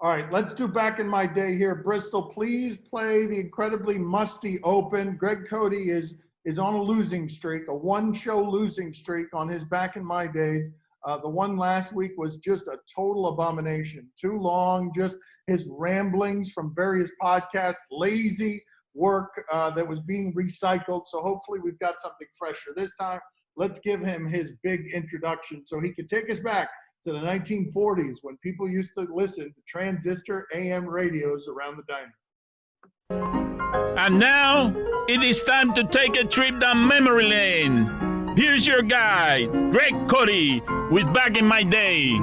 All right, let's do Back in My Day here. Bristol, please play the incredibly musty open. Greg Cote is on a losing streak, a one-show losing streak on his Back in My Days. The one last week was just a total abomination. Too long, just his ramblings from various podcasts, lazy work that was being recycled. So hopefully we've got something fresher this time. Let's give him his big introduction so he can take us back to the 1940s when people used to listen to transistor AM radios around the diner. And now, it is time to take a trip down memory lane. Here's your guide, Greg Cote, with Back in My Day.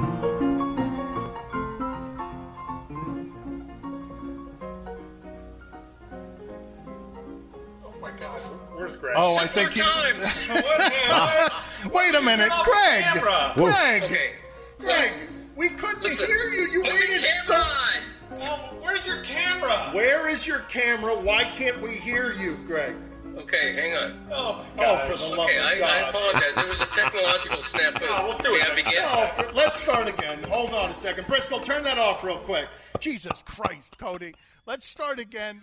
Oh my God, where's Greg? Oh, I think Wait a minute, Greg! Greg! Okay. Greg, we couldn't hear you. You waited so. Well, where's your camera? Where is your camera? Why can't we hear you, Greg? Okay, hang on. Oh my God! Oh, for the love of God! I apologize. There was a technological snafu. We'll do it. Let's start again. Hold on a second, Bristol. Turn that off real quick. Jesus Christ, Cote. Let's start again.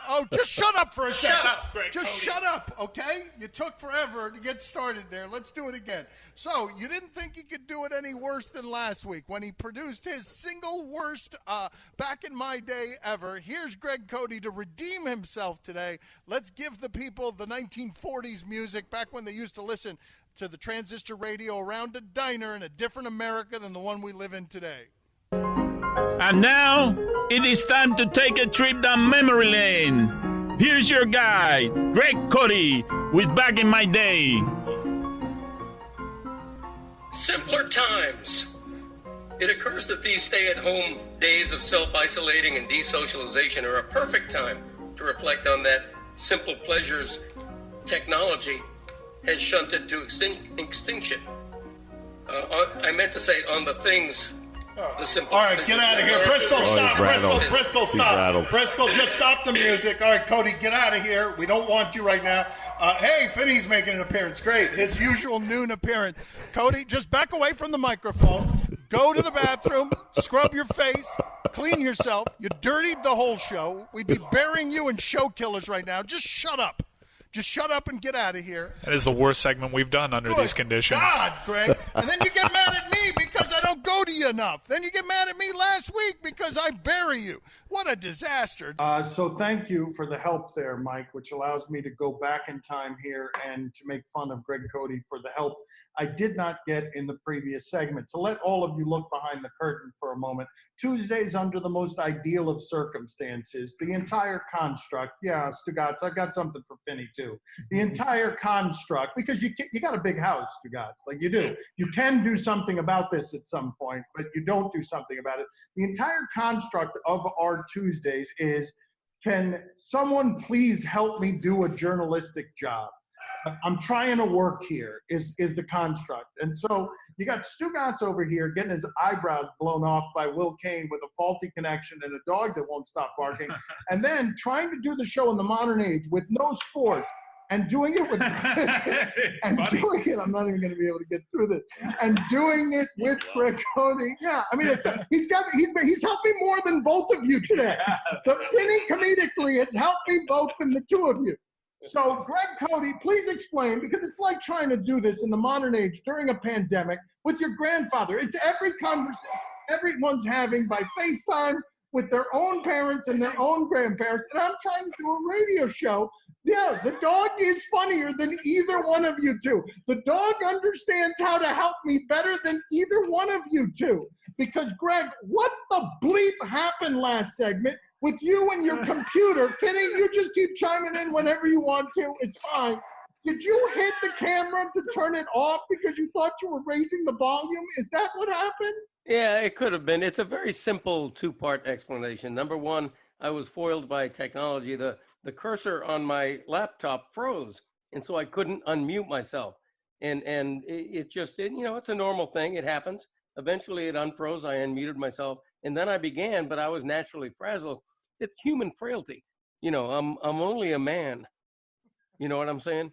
Oh, just shut up for a second. Shut up, Greg. Just shut up, okay? You took forever to get started there. Let's do it again. So, you didn't think he could do it any worse than last week when he produced his single worst Back in My Day ever. Here's Greg Cote to redeem himself today. Let's give the people the 1940s music back when they used to listen to the transistor radio around a diner in a different America than the one we live in today. And now, it is time to take a trip down memory lane. Here's your guide, Greg Cote, with Back in My Day. Simpler times. It occurs that these stay-at-home days of self-isolating and desocialization are a perfect time to reflect on that simple pleasures technology has shunted to extinction. I meant to say on the things. All right, get out of here. Bristol, stop. Bristol, stop. Bristol, just stop the music. All right, Cote, get out of here. We don't want you right now. Hey, Finney's making an appearance. Great. His usual noon appearance. Cote, just back away from the microphone. Go to the bathroom. Scrub your face. Clean yourself. You dirtied the whole show. We'd be burying you in show killers right now. Just shut up. Just shut up and get out of here. That is the worst segment we've done under these conditions. God, Greg. And then you get mad at me because I don't go to you enough. Then you get mad at me last week because I bury you. What a disaster. So thank you for the help there, Mike, which allows me to go back in time here and to make fun of Greg Cote for the help I did not get in the previous segment. To let all of you look behind the curtain for a moment, Tuesdays under the most ideal of circumstances, the entire construct, yeah, Stugatz, I've got something for Finney too. The entire construct, because you got a big house, Stugatz, like you do. You can do something about this at some point, but you don't do something about it. The entire construct of our Tuesdays is, can someone please help me do a journalistic job? I'm trying to work here is the construct. And so you got Stugatz over here getting his eyebrows blown off by Will Kane with a faulty connection and a dog that won't stop barking. And then trying to do the show in the modern age with no sport and doing it with, and doing it, I'm not even going to be able to get through this, and doing it with Greg Cote. Yeah, I mean, he's helped me more than both of you today. The Finney comedically has helped me both than the two of you. So, Greg Cote, please explain, because it's like trying to do this in the modern age during a pandemic with your grandfather. It's every conversation everyone's having by FaceTime with their own parents and their own grandparents, and I'm trying to do a radio show. Yeah, the dog is funnier than either one of you two. The dog understands how to help me better than either one of you two. Because, Greg, what the bleep happened last segment? With you and your computer, Finney, you just keep chiming in whenever you want to. It's fine. Did you hit the camera to turn it off because you thought you were raising the volume? Is that what happened? Yeah, it could have been. It's a very simple two-part explanation. Number one, I was foiled by technology. The cursor on my laptop froze, and so I couldn't unmute myself. And it just, it's a normal thing. It happens. Eventually it unfroze. I unmuted myself, and then I began, but I was naturally frazzled. It's human frailty. I'm only a man. You know what I'm saying?